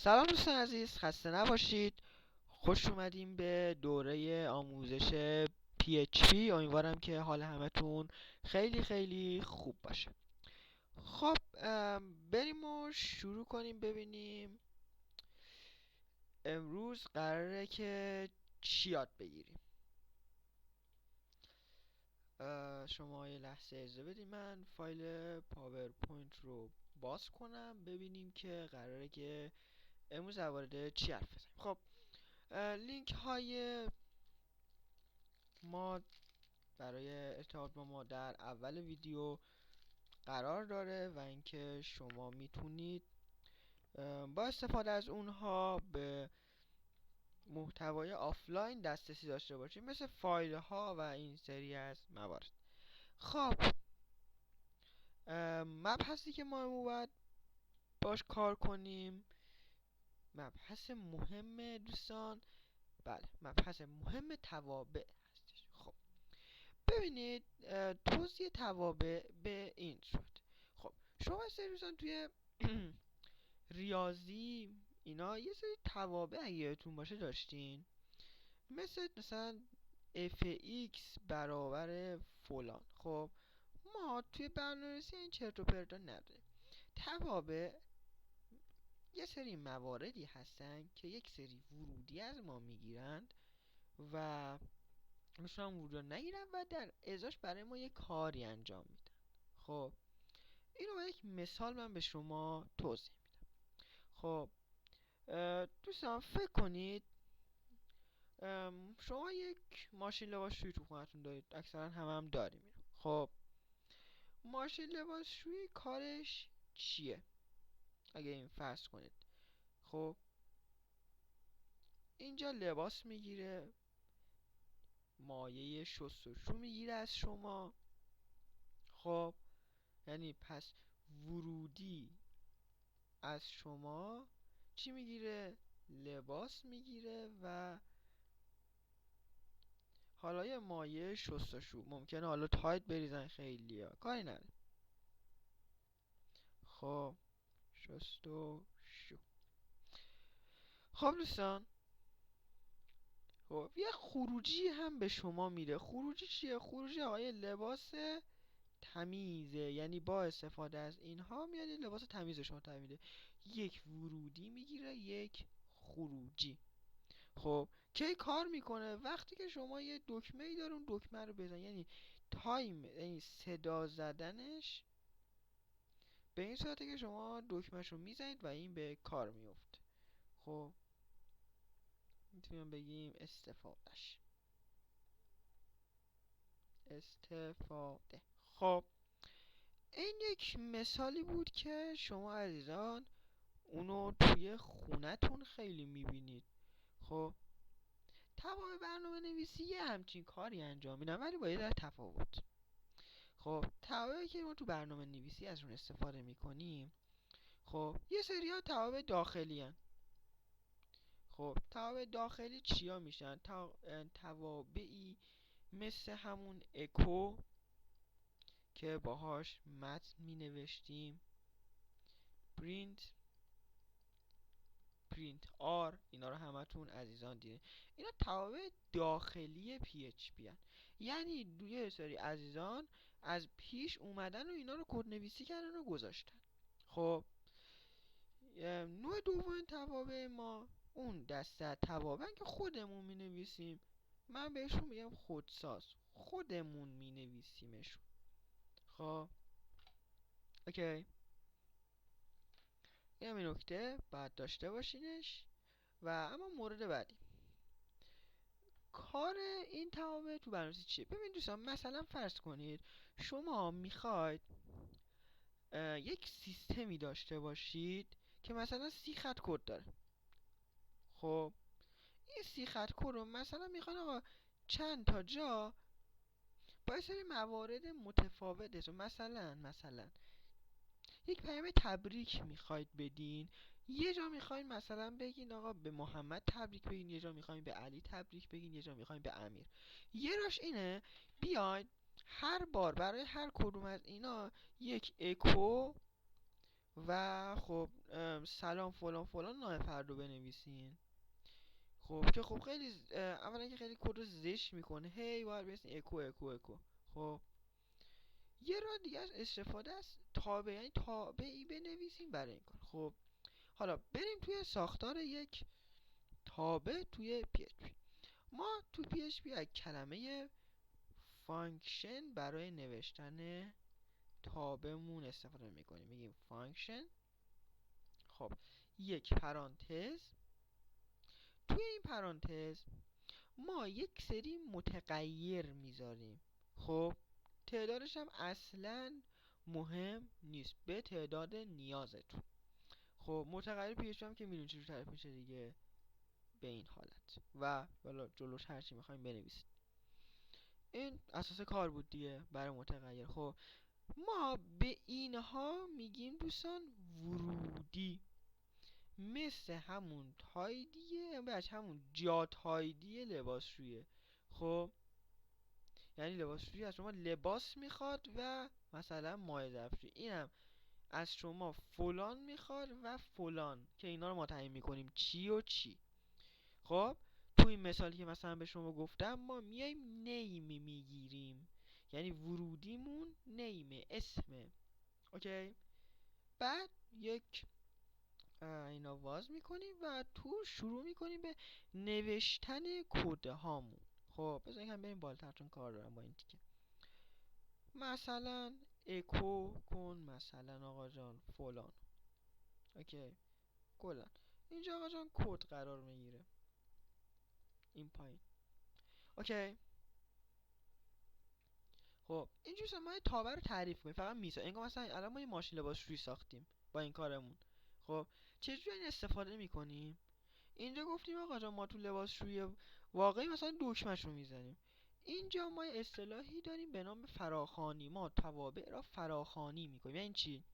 سلام دوستان عزیز، خسته نباشید. خوش اومدیم به دوره آموزش PHP. امیدوارم که حال همتون خیلی خیلی خوب باشه. خب بریم و شروع کنیم. ببینیم امروز قراره که چی یاد بگیریم. شما یه لحظه اجازه بدید من فایل پاورپوینت رو باز کنم ببینیم که قراره که امروز در مورد چی حرف بزنیم. خب لینک های ما برای ارتباط با ما در اول ویدیو قرار داره و اینکه شما میتونید با استفاده از اونها به محتوای آفلاین دسترسی داشته باشید، مثل فایل ها و این سری از موارد. خب مبحثی که ما باید باش کار کنیم مبحث مهم دوستان، بله، مبحث مهم توابع هستش. خب ببینید، توزیع توابع به این صورت. خب شما سرویسان توی ریاضی اینا یه سری توابع اگه یادتون باشه داشتین، مثلا fx برابر فلان. خب ما توی برنامه‌نویسی این چرت و پرتا نداریم. توابع یه سری مواردی هستن که یک سری ورودی از ما میگیرند و میتونن ورود رو نگیرن و در ازاش برای ما یه کاری انجام میدن. خب اینو با یک مثال من به شما توضیح میدم. خب دوستان فکر کنید شما یک ماشین لباسشویی تو خونتون دارید، اکثرا هم داریم اینو. خب ماشین لباسشویی کارش چیه اگه این فرض کنید؟ خب اینجا لباس میگیره، مایه شستشو میگیره از شما. خب یعنی پس ورودی از شما چی میگیره؟ لباس میگیره و حالا یه مایه شستشو ممکنه حالا تایت بریزن خیلی ها، کاری نداره. خب شستشو. خب دوستان، خب یه خروجی هم به شما میده. خروجی چیه؟ خروجی آقای لباس تمیزه، یعنی با استفاده از اینها میاد لباس تمیز شما تمیز میده. یک ورودی میگیره، یک خروجی. خب کی کار میکنه؟ وقتی که شما یه دکمه ای داره اون دکمه رو بزن، یعنی تایم، یعنی صدا زدنش به این صورته که شما دکمهش رو میزنید و این به کار میفته. خب میتونیم بگیم استفاده. خب این یک مثالی بود که شما عزیزان اونو توی خونتون خیلی میبینید. خب تمام برنامه نویسی یه همچین کاری انجام میدن ولی با یه در تفاوت. خب توابعی که ما تو برنامه نویسی از اون استفاده میکنیم، خب یه سری ها توابع داخلی هن. خب توابع داخلی چیا میشن؟ توابعی مثل همون اکو که باهاش متن می نوشتیم، پرینت آر، اینا رو همتون عزیزان دیدین. اینا توابع داخلی PHP هن. یعنی یه سری عزیزان از پیش اومدن و اینا رو کد نویسی کردن و گذاشتن. خب نوع دوم توابع ما اون دسته توابع که خودمون می نویسیم. من بهشون میگم خودساز، خودمون می نویسیمشون. خب اوکی، این همین نکته باید داشته باشینش. و اما مورد بعدی، کار این توابع تو برنامه‌نویسی چیه؟ ببین دوستان، مثلا فرض کنید شما میخواید یک سیستمی داشته باشید که مثلا 30 خط کد داره. خب این 30 خط کد رو مثلا میخوان آقا چند تا جا با یه سری موارد متفاوته، مثلا یک پیام تبریک میخواید بدین، یه جا میخواین مثلا بگین آقا به محمد تبریک بگین، یه جا میخواین به علی تبریک بگین، یه جا میخواین به امیر. یه راش اینه بیاید هر بار برای هر کدوم از اینا یک اکو و خب سلام فلان فلان نام فرد رو بنویسین. خب که خب خیلی اولا که خیلی کد رو زشت میکنه، هی باید بنویسین اکو اکو اکو. خب یه راه دیگه از استفاده از تابع، یعنی تابعی بنویسین برای این کار. خب حالا بریم توی ساختار یک تابع توی PHP. ما تو PHP از کلمه فانکشن برای نوشتن تابعمون استفاده میکنیم. میگیم فانکشن، خب یک پرانتز، توی این پرانتز ما یک سری متغیر میذاریم. خب تعدادش هم اصلا مهم نیست، به تعداد نیازتون. خب متغیر پیش هم که میدونی چجوری تعریف میشه دیگه، به این حالت و حالا جلوش هرچی میخوایم بنویسید. این اساس کار بود دیگه برای متغیر. خب ما به اینها میگیم دوستان ورودی، مثل همون تایدیه، بچه همون جا تایدی لباسشویه. خب یعنی لباسشویی از شما لباس میخواد و مثلا مایع ظرفشویی اینم از شما فلان میخواد و فلان، که اینا رو ما تعیین میکنیم چی و چی. خب تو این مثالی که مثلا به شما گفتم ما میایم نیم میگیریم، یعنی ورودیمون نیمه، اسمه. اوکی، بعد یک اینا واز میکنیم و تو شروع میکنیم به نوشتن کد هامون. خب بذارین هم بریم بالاتر چون کار دارم با این تیکه. مثلا اکو کن مثلا آقا جان فلان. اوکی کلا اینجا آقا جان کد قرار میگیره این پایین. اوکی خب اینجوری ما یه تابع رو تعریف کنیم، فقط میسا انگار مثلا الان ما یه ماشین لباسشویی ساختیم با این کارمون. خب چجوری این استفاده میکنیم؟ اینجا گفتیم آقا جان ما تو لباسشویی واقعی مثلا دکمه‌ش رو میزنیم. اینجا ما یه اصطلاحی داریم به نام فراخوانی، ما توابع را فراخوانی میکنیم. یعنی چی؟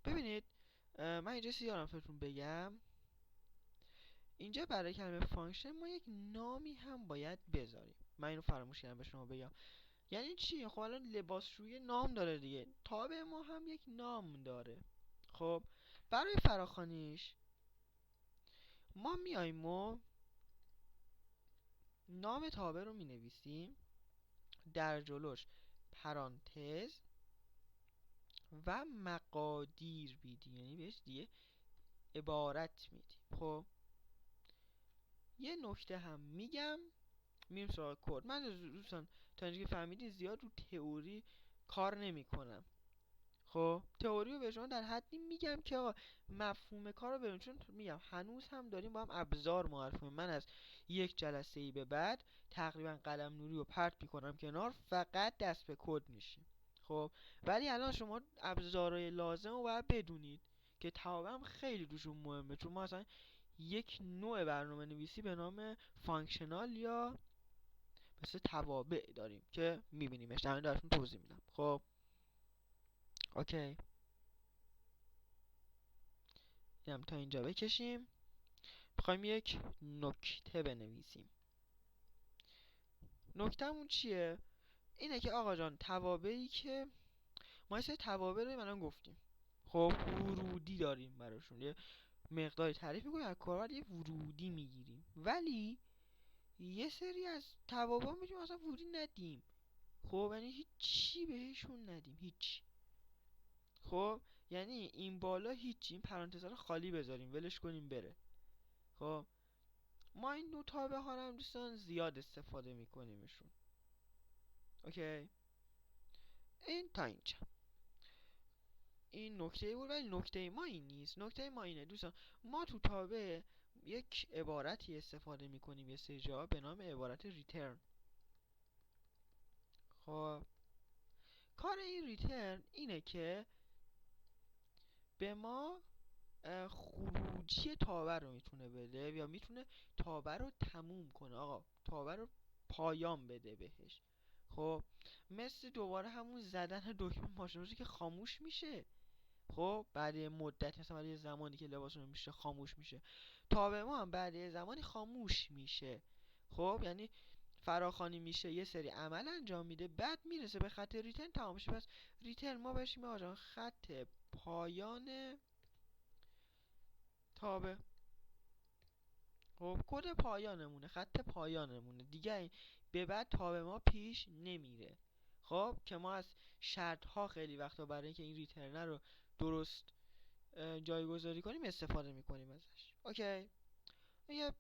ببینید من اینجا سیارم فکرتون بگم، اینجا برای کلمه فانکشن ما یک نامی هم باید بذاریم. من اینو فراموش کردم به شما بگم. یعنی چی؟ خب الان لباسشویی نام داره دیگه، تابع ما هم یک نام داره. خب برای فراخوانیش ما میایم و نام تابع رو مینویسیم، در جلوش پرانتز و مقادیر میدیم، یعنی بهش دیگه عبارت میدیم. خب یه نکته هم میگم میریم سراغ کد. من دوستان تا اینجا که فهمیدین زیاد رو تئوری کار نمیکنم. خب تئوری رو به شما در حدی میگم که آقا مفهوم کار رو بریم، چون میگم هنوز هم داریم با هم ابزار معرفی. من از یک جلسه ای به بعد تقریبا قلم نوری رو پرت میکنم کنار، فقط دست به کد میشیم. خب ولی الان شما ابزارهای لازم رو باید بدونید که توابع خیلی روشون مهمه، چون ما اصلا یک نوع برنامه نویسی به نام فانکشنال یا مثل توابع داریم که میبینیمش، در درشون توضیح میدم. خب اوکی اینم تا اینجا بکشیم. میخوایم یک نکته بنویسیم. نکتهمون چیه؟ اینه که آقا جان توابعی که ما یه توابع رو الان گفتیم، خب ورودی داریم براشون، یه مقداری تعریف میکنیم از کاربر، یه ورودی میگیریم، ولی یه سری از توابع میتونیم اصلا ورودی ندیم. خب یعنی هیچی بهشون ندیم، هیچ. خب یعنی این بالا هیچی، این پرانتزا رو خالی بذاریم ولش کنیم بره. خب ما این دو تابع ها رو هم دوستان زیاد استفاده میکنیمشون. اوکی این تا اینجا این نکته بود، ولی نکته ما این نیست. نکته ما اینه دوستان، ما تو تابع یک عبارتی استفاده میکنیم یه سری جا به نام عبارت ریترن. خب کار این ریترن اینه که به ما خروجی تابع رو میتونه بده یا میتونه تابع رو تموم کنه، آقا تابع رو پایان بده بهش. خب مثل دوباره همون زدن دکمه ماشین که خاموش میشه. خب بعد یه مدت، مثلا بعد یه زمانی که لباس رو میشه خاموش میشه، تابع ما هم بعد یه زمانی خاموش میشه. خب یعنی فراخوانی میشه، یه سری عمل انجام میده، بعد میرسه به خط ریترن تمام میشه. پس ریترن ما بهش میگیم آقا خط پایان تابه. خب کد پایانمونه، خط پایانمونه دیگه، به بعد تابه ما پیش نمیره. خب که ما از شرط ها خیلی وقتا برای اینکه این ریترنر رو درست جایگذاری کنیم استفاده میکنیم ازش. اوکی، یه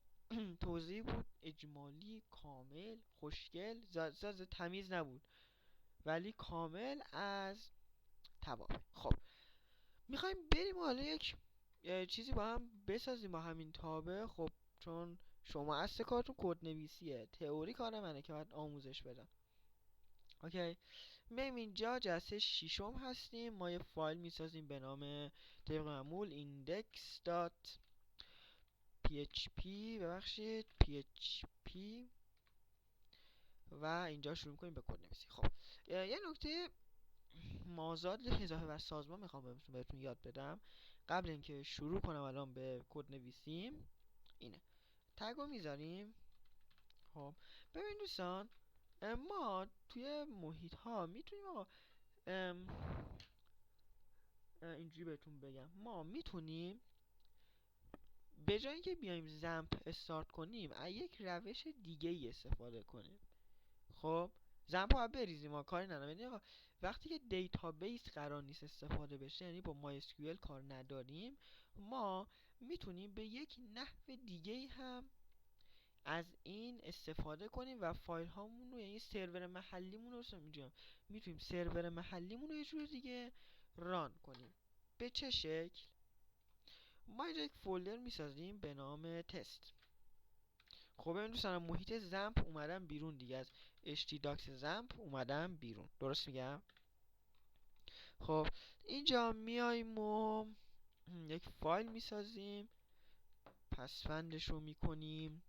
توضیح بود اجمالی کامل خوشگل، زاد تمیز نبود ولی کامل از توابع. خب میخوایم بریم حالا یک چیزی با هم بسازیم با همین تابع. خب چون شما اصل کارتون کد نویسیه، تئوری کار منه که باید آموزش بدم. اوکی، میم اینجا جلسه ششم هستیم. ما یه فایل میسازیم به نام طبق معمول index.php ببخشید php و اینجا شروع میکنیم به کد نویسی. خب یه نکته مازاد اضافه بر سازمان میخوام بهتون یاد بدم قبل اینکه شروع کنم الان به کد نویسیم. اینه تگو میذاریم. خب ببین دوستان، ما توی محیط ها میتونیم آقا اینجوری بهتون بگم، ما میتونیم به جای اینکه بیایم زمپ استارت کنیم از یک روش دیگه ای استفاده کنیم. خب زمپ ها بریزیم، ما کاری ندارم. یعنی آقا وقتی که دیتابیس قرار نیست استفاده بشه، یعنی با مای اسکیول کار نداریم، ما میتونیم به یک نحو دیگه ای هم از این استفاده کنیم و فایل هامون رو، یعنی سرور محلیمون رو میتونیم سرور محلیمون رو یه جور دیگه ران کنیم. به چه شکل؟ ما اینجا یک فولدر میسازیم به نام تست. خب این دوستان محیط زمپ اومدم بیرون دیگه، از htdocs زمپ اومدم بیرون، درست میگم؟ خب اینجا میایم و یک فایل میسازیم، پسفندش رو میکنیم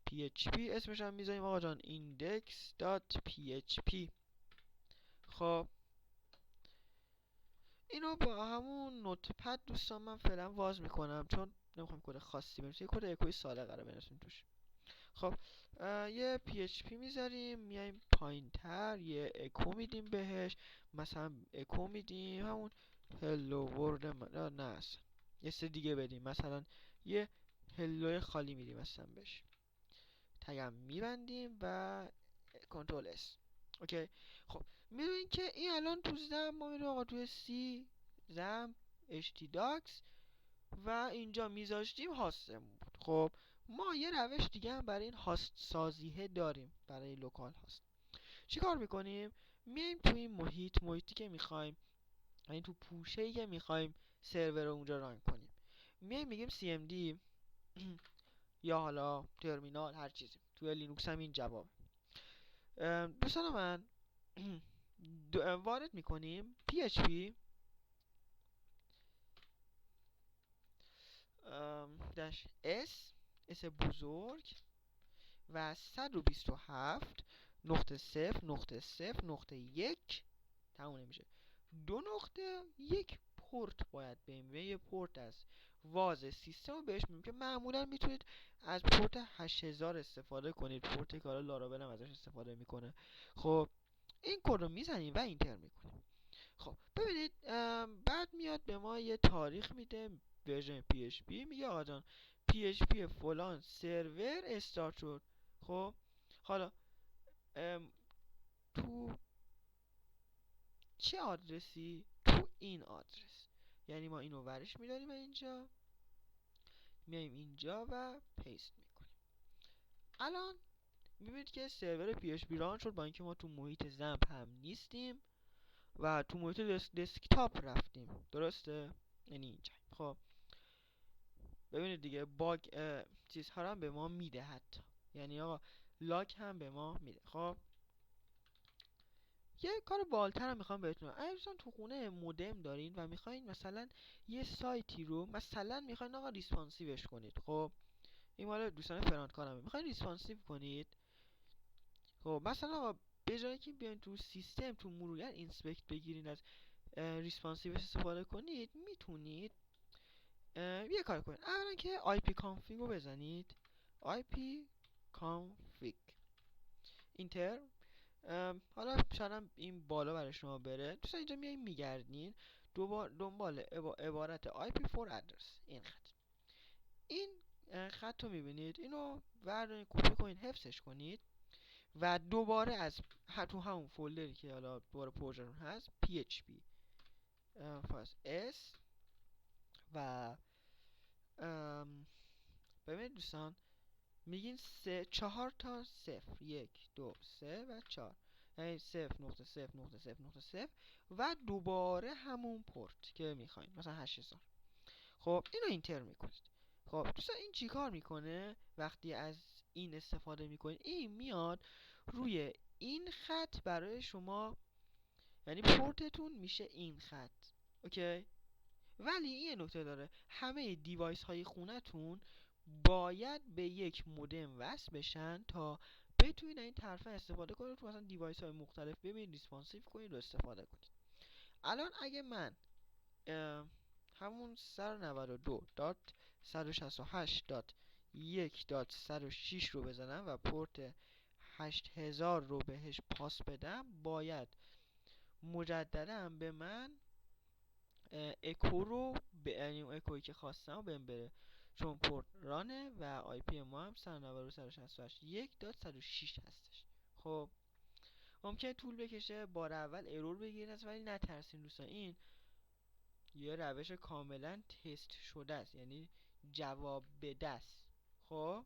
php، اسمش هم میذاریم آقا جان index.php. خب اینو با همون نوتپد دوستان من فعلا واز میکنم چون نمیخوام کد خاصی بنویسم، یه کد اکوی ساده قرار بنویسیم توش. خب یه php میذاریم، میایم پایین تر یه اکو میدیم بهش، مثلا اکو میدیم همون hello world نه اصلا یه سه دیگه بدیم، مثلا یه هلو خالی میدیم اصلا بهش، تگم میبندیم و کنترل اس. اوکی. خب میدونین که این الان تو زم ما میریم آقا توی سی زم htdocs و اینجا میذاشتیم هاستمون بود. خب ما یه روش دیگه هم برای این هاست سازیه داریم، برای لوکال هاست. چیکار میکنیم؟ میایم تو این محیطی که میخوایم، یعنی تو پوشه‌ای که میخوایم سرور رو اونجا ران کنیم، میایم میگیم cmd یا حالا ترمینال هر چیزی، توی لینوکس هم این جواب. دوستان من وارد میکنیم php داش اس بزرگ و 127 نقطه 0 نقطه 0 نقطه 1 تموم نمیشه 2 نقطه 1 پورت باید بریم، یه پورت از واز سیستم رو بهش میگیم که معمولا میتونید از پورت 8000 استفاده کنید، پورتی که حالا لارابل هم ازش استفاده میکنه. خب این کد رو میزنیم و اینتر میکنیم. خب ببینید بعد میاد به ما یه تاریخ میده، ورژن PHP میگه آقا جان PHP فلان سرور استارت شد. خب حالا تو چه آدرسی؟ تو این آدرس، یعنی ما اینو ورش میداریم اینجا، میایم اینجا و پیست میکنیم. الان میبینید که سرور PHP ران شد با اینکه ما تو محیط زمپ هم نیستیم و تو محیط دسکتاپ رفتیم، درسته؟ یعنی اینجا. خب ببینید دیگه باگ چیزها هم به ما میده، حتی یعنی آقا لاک هم به ما میده. خب یه کار بالتر هم میخوام بهتون، اگه دوستان تو خونه مودم دارین و میخواین مثلا یه سایتی رو مثلا میخواین آقا ریسپانسیوش کنید، خب این مال دوستان فرانت کارمه، میخواین ریسپانسیو کنید. خب مثلا آقا به جایی که بیاین تو سیستم تو مرورگر اینسپکت بگیرین از ریسپانسیو استفاده کنید، میتونید یه کار کنید. اولا که IP config رو بزنید، IP config اینتر. حالا شاید این بالا برای شما بره، دوستان اینجا میایین میگردین دنبال عبارت IP for address، این خط این خط رو میبینید، اینو بردارید کپی کنید حفظش کنید و دوباره از تو همون فولدری که حالا دوباره پروژه‌تون هست php فاز s و ببینید دوستان میگین 4 تا 0 1 2 3 و 4 یعنی 0.0.0.0 و دوباره همون پورت که میخواین مثلا 8000. خب اینو اینتر میکنید. خب دوستان این چیکار میکنه وقتی از این استفاده میکنید؟ این میاد روی این خط برای شما، یعنی پورتتون میشه این خط. اوکی؟ ولی این یه نکته داره، همه دیوایس های خونتون باید به یک مودم وصل بشن تا بتونید این طرفه استفاده کنید، تو مثلا دیوایس های مختلف ببینید ریسپانسیو کنید و استفاده کنید. الان اگه من همون 192.168.1.106 رو بزنم و پورت 8000 رو بهش پاس بدم، باید مجددا به من اکو رو یعنی اکویی که خواستم بهم بره، چون پورت رانه و آی پی ما هم 192.168.1.106 هستش. خب ممکنه طول بکشه، بار اول ارور بگیرید، ولی نترسین دوستان، این یه روش کاملا تست شده است، یعنی جواب بده است. خب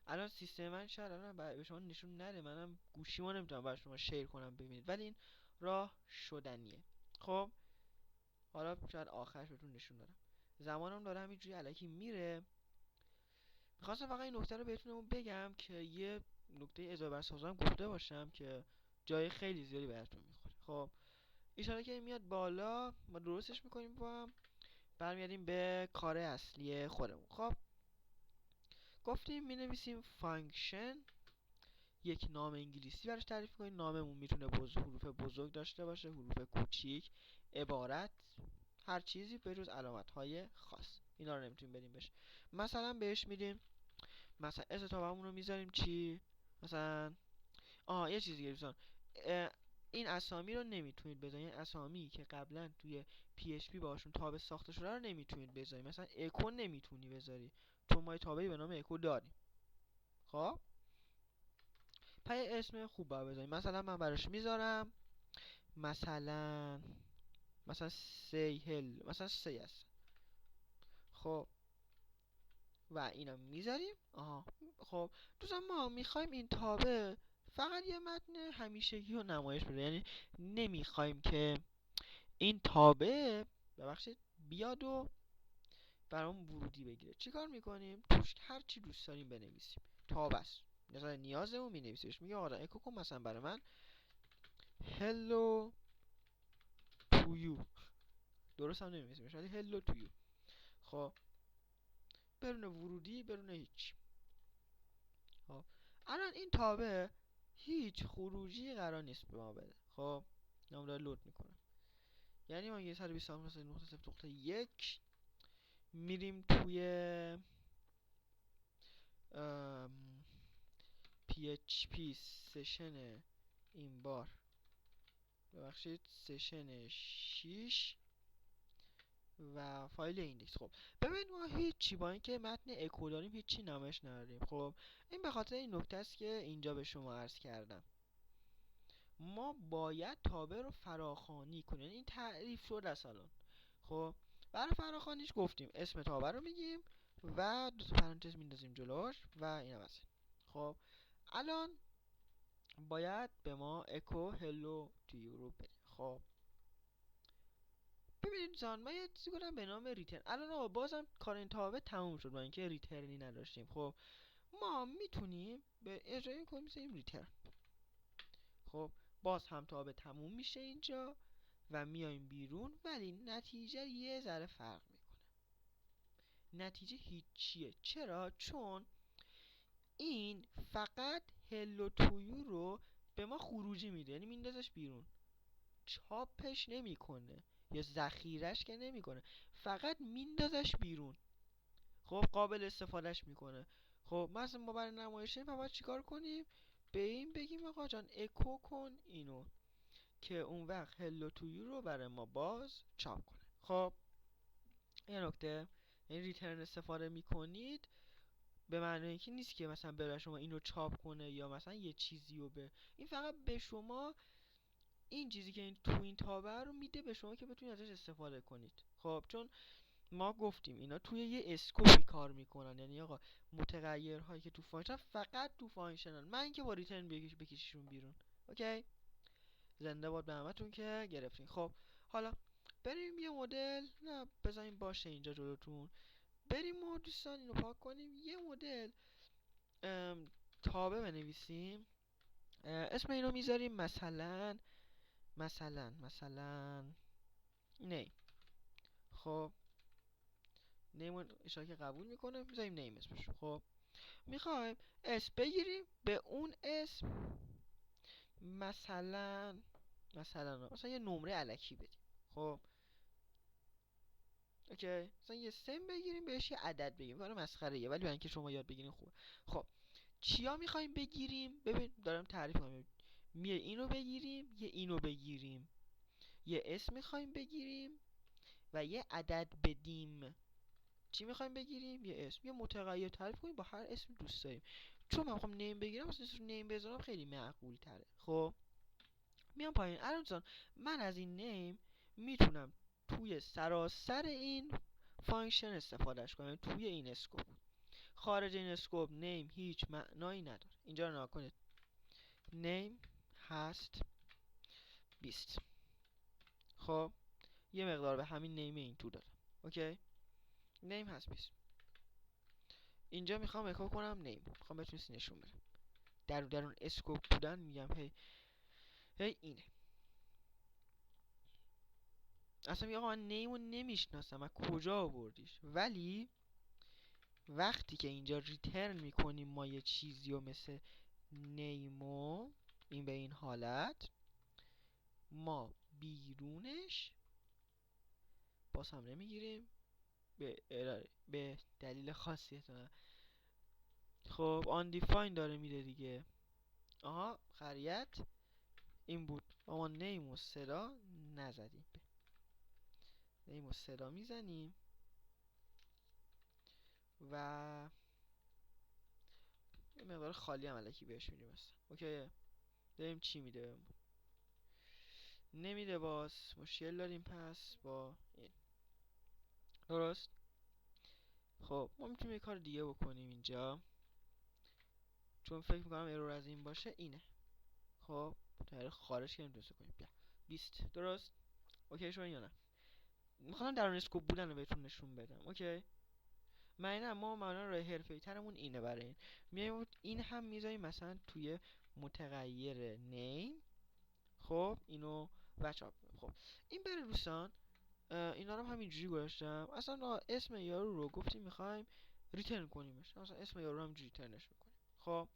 الان سیستم من شاید الان به شما نشون نده، منم گوشیمو نمیتونم برای شما شیر کنم ببینید، ولی این راه شدنیه. خب حالا شاید آخرش بهتون نشون دادم، زمانم داره همینجوری الکی میره. میخواستم فقط این نکته رو بهتون بگم که یه نکته اضافه بر سازم گفته باشم که جای خیلی زیادی بهتون میخوره. خب ایشالا که میاد بالا ما درستش میکنیم با هم، برمیادیم به کار اصلی خودمون. خب گفتیم مینویسیم فانکشن، یک نام انگلیسی براش تعریف کنیم. ناممون میتونه حروف بزرگ داشته باشه، حروف کوچیک، عبارت، هر چیزی به جز علامت های خاص، اینا رو نمیتونیم بدیم بهش. مثلا بهش میدیم مثلا استتابمون رو میذاریم چی، مثلا یه چیزی دیگه دوستان، این اسامی رو نمیتونید بذارید، اسامی که قبلا توی PHP باشون تابع ساخته شده رو نمیتونید بذارید. مثلا اکو نمیتونی بذاری چون ما تابعی به نام اکو داریم. خب پای اسم خوب باید بذارید. مثلا من براش میذارم مثلا سیهل، مثلا سی است. خب و اینا میذاریم. خب دوستان ما میخوایم این تابع فقط یه متن همیشگی رو نمایش بده، یعنی نمیخوایم که این تابع ببخشید بیاد و برام ورودی بگیره. چیکار میکنیم؟ توش هر چی دوست داریم بنویسیم، تابع است، مثلا نیازمون مینویسیمش، میگه آقا اکو کن مثلا برای من hello to you، درست هم نمی‌نویسیمش ولی hello to you. خب بدون ورودی، بدون هیچ. خب الان این تابع هیچ خروجی قرار نیست به ما بده. خب نام داره لود میکنه، یعنی ما 127.0.1 میریم توی PHP سشن، این بار ببخشید سشن 6 و فایل ایندکس. خب ببینید ما هیچی با اینکه متن اکو داریم هیچی نمایش نداریم. خب این به خاطر این نکته است که اینجا به شما عرض کردم، ما باید تابع رو فراخوانی کنیم. این تعریف شد از الان. خب برای فراخوانیش گفتیم اسم تابع رو میگیم و دو تا پرانتز میندازیم جلوش و اینم هست. خب الان باید به ما اکو هلو تو یو رو بده. خب ببینید زان من یه چیزی گفتم به نام ریترن. الان آقا بازم کار این تابع تموم شد با اینکه ریترنی نداشتیم. خب ما میتونیم به اجرای کنیم بزنیم ریترن. خب باز هم تابع تموم میشه اینجا و میایم بیرون، ولی نتیجه یه ذره فرق میکنه. نتیجه هیچیه. چرا؟ چون این فقط هلو تویو رو به ما خروجی میده، یعنی میندازش بیرون، چاپش نمیکنه یا ذخیرش که نمیکنه، فقط میندازش بیرون. خب قابل استفادهش میکنه. خب مثلا ما برای نمایشه باید چیکار کنیم؟ به این بگیم آقا جان اکو کن اینو که اون وقت هلو تویو رو برای ما باز چاپ کنه. خب یه نکته یعنی ریترن استفاده میکنید به معنی اینکه نیست که مثلا برای شما اینو چاپ کنه یا مثلا یه چیزی رو این فقط به شما این چیزی که این تو این تابع رو میده به شما که بتونید ازش استفاده کنید. خب چون ما گفتیم اینا توی یه اسکوپی کار میکنن، یعنی آقا متغیرهایی که تو فانکشن فقط تو فانکشنن، من اینکه با ریترن بکشیشون بیرون. اوکی، زنده باد به همتون که گرفتین. خب حالا بریم یه مدل، نه بذاریم باشه اینجا جلوتون، بریم ما دوستان اینو پاک کنیم یه مدل تابع بنویسیم. اسم اینو میذاریم مثلا نیم. خب نیم اشاره که قبول میکنه میذاریم نیم اسمش. خب میخوایم اسم بگیریم، به اون اسم مثلا یه نمره الکی بدیم. خب اوکی، مثلا یه سم بگیریم بهش یه عدد بگیم، کار مسخره ایه ولی برای اینکه شما یاد بگیرین خوبه. خب چیا میخوایم بگیریم؟ ببین دارم تعریف کنم، میه اینو بگیریم، یه اینو بگیریم، یه اسم میخوایم بگیریم و یه عدد بدیم. چی میخوایم بگیریم؟ یه اسم، یه متغیر تعریف کنیم با هر اسم دوست داریم. چون من میخوام نیم بگیرم واسه نیم بذارم خیلی معقول تره. خب میام پایین. الان من از این نیم میتونم توی سراسر این فانکشن استفادهش کنم، توی این اسکوپ. خارج این اسکوپ نیم هیچ معنایی نداره. اینجا رو نگاه کنید، نیم هست 20. خب یه مقدار به همین نیم این تو دادم. اوکی، نیم هست 20. اینجا میخوام اکو کنم نیم، میخوام بهتون نشون بدم در اون اسکوپ بودن. میگم هی اینه. اصلا میگم آقا من نیمو نمیشناسم، من کجا آوردیش؟ ولی وقتی که اینجا ریترن میکنیم ما یه چیزی و مثل نیمو این به این حالت، ما بیرونش باز هم نمیگیریم به دلیل خاصی. خب undefined داره میده دیگه. آها خریت این بود، ما نیم و صدا نزدیم، نیم و صدا میزنیم و یه مقدار خالی هم الکی بهش میدیم مثلا. اوکی، بریم چی میده؟ نمیده، باز مشکل داریم پس با این. درست. خب ما میتونیم یه کار دیگه بکنیم اینجا، چون فکر میکنم ارور از این باشه اینه. خب طریق خارج کنیم درست کنیم. بیا 20. درست. اوکی شو یا نه؟ میخوام در اون اسکوپ بودن رو بهتون نشون بدم. اوکی نه ما معنا راه حرفه‌ای ترمون اینه. برای این میایم این هم میذاریم مثلا توی متغیر نیم. خب اینو بچا. خب این بره دوستان، اینا رو هم همینجوری گذاشتم. اصلا اسم یارو رو گفتیم میخوایم ریترن کنیمش، مثلا اسم یارو رو همینجوری ریترنش میکنیم. خب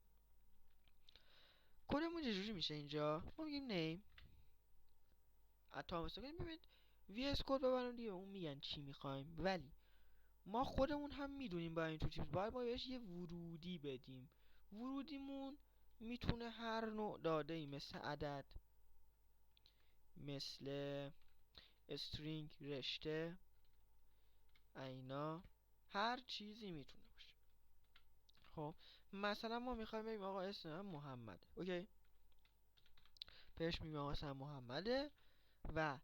کدمون چجوری میشه؟ اینجا ما میگیم نیم اتم کنیم. ببینید وی اس کد ببرم دیگه، اون میگن چی میخوایم، ولی ما خودمون هم میدونیم با این تو چیز باید ما بهش یه ورودی بدیم. ورودیمون میتونه هر نوع داده ای مثل عدد، مثل استرینگ، رشته، اینا، هر چیزی میتونه باشه. خب مثلا ما میخوایم بگیم آقا اسم محمد. اوکی، بهش میگیم آقا اسم محمده و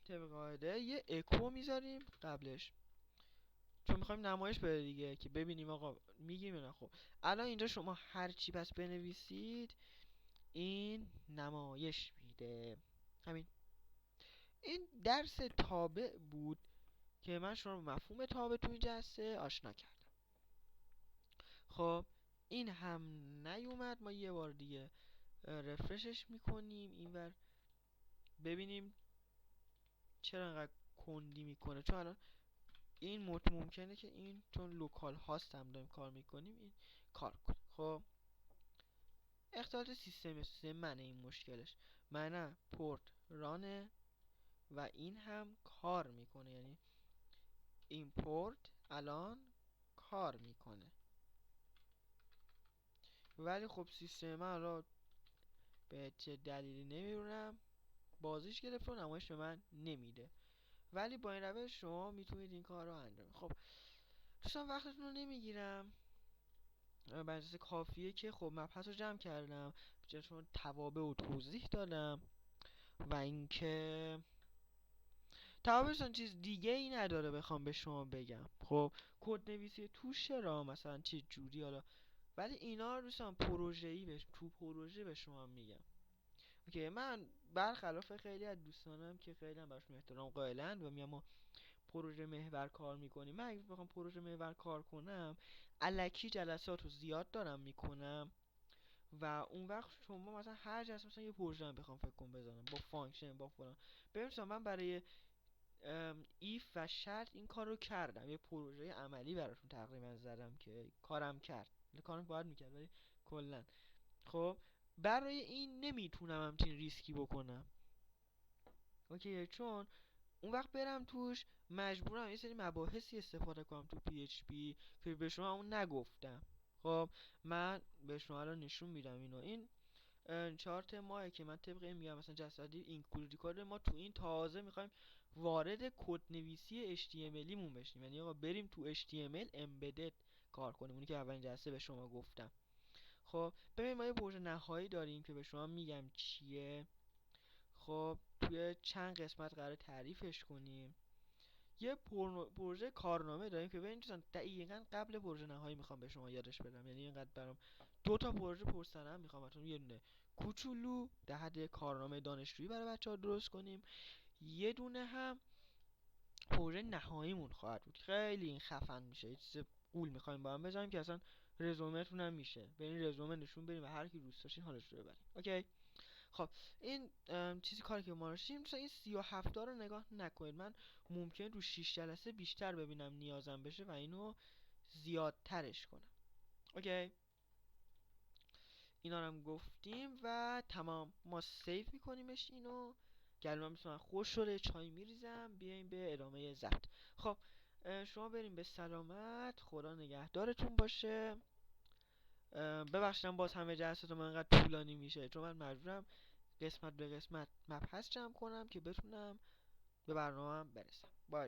طبق قاعده یه اکو میذاریم قبلش، چون میخوایم نمایش بده دیگه که ببینیم آقا میگیم نه. خب الان اینجا شما هر چی پس بنویسید این نمایش میده. همین. این درس تابع بود که من شما رو مفهوم تابع تو این جلسه آشنا کردم. خب این هم نیومد، ما یه بار دیگه رفرشش میکنیم اینور ببینیم چرا انقدر کندی میکنه. چون الان این ممکنه که این چون لوکال هاست هم داریم کار میکنیم این کار کنه. خب اختلالات سیستم منه این مشکلش. منه پورت رانه و این هم کار میکنه، یعنی این پورت الان کار میکنه، ولی خب سیستم من الان به چه دلیلی نمیدونم بازیش گرفته و نمایش به من نمیده. ولی با این روش شما میتونید این کار رو انجام. خب دوستان وقتتون رو نمیگیرم، به اندازه کافیه که خب مبحث رو جمع کردم، چون توابع و توضیح دادم و اینکه توابعشان چیز دیگه ای نداره بخوام به شما بگم. خب کد نویسی توش چرا مثلا چه جوری حالا، ولی اینا رو دوستان پروژه‌ای تو پروژه به شما میگم. اوکی، من برخلاف خیلی از دوستانم که خیلی هم براشون احترام قائلن و میام ما پروژه محور کار میکنیم، من اگه بخوام پروژه محور کار کنم الکی جلسات رو زیاد دارم میکنم و اون وقت شما مثلا هر جلسه مثلا یه پروژه هم بخوام فکر کنم بزنم با فانکشن با فلان، ببین من برای ایف و شرط این کار رو کردم، یه پروژه عملی براشون تقریبا زدم که کارم کرد، کارم باید میکرد ولی کلا خب برای این نمیتونم همچین ریسکی بکنم. اوکی، چون اون وقت برم توش مجبورم یه سری مباحثی استفاده کنم تو پی اچ پی که به شما اون نگفتم. خب من به شما الان نشون میدم اینو، این چارت ماه که من طبق این میگم مثلا جسدی اینکلودی کد ما تو این تازه میخوایم وارد کد نویسی HTML مون بشیم، یعنی آقا بریم تو HTML embedded کار کنیم، اونی که اولین جلسه به شما گفتم. خب ببین ما یه پروژه نهایی داریم که به شما میگم چیه. خب توی چند قسمت قرار تعریفش کنیم. یه پروژه کارنامه داریم که ببین دوستان دقیقاً قبل پروژه نهایی میخوام به شما یادش بدم، یعنی اینقدر برام دو تا پروژه پرسنم میخوام اتون یه دونه کوچولو در حد کارنامه دانشجویی برای بچه‌ها درست کنیم، یه دونه هم پروژه نهاییمون خواهد بود. خیلی این خفن میشه، یه چیز قول میخوایم با هم بزنیم که اصلا رزومه‌تون هم میشه، برین رزومه نشون بدین و هر کی دوست داشتین حالش رو ببرین. اوکی. خب این چیزی کاری که ما داشتیم مثلا این 37 تا رو نگاه نکنید، من ممکنه رو 6 جلسه بیشتر ببینم نیازم بشه و اینو زیادترش کنم. اوکی، اینا رو هم گفتیم و تمام، ما سیو میکنیمش اینو. گلوم مثلا خوش شده، چای میریزم، بیایم به ادامه ضبط. خب شما بریم به سلامت، خدا نگهدارتون باشه. ببخشید باز همه جلسات من انقدر طولانی میشه چون من مجبورم قسمت به قسمت مبحث جمع کنم که بتونم به برنامه‌ام برسم. باشه.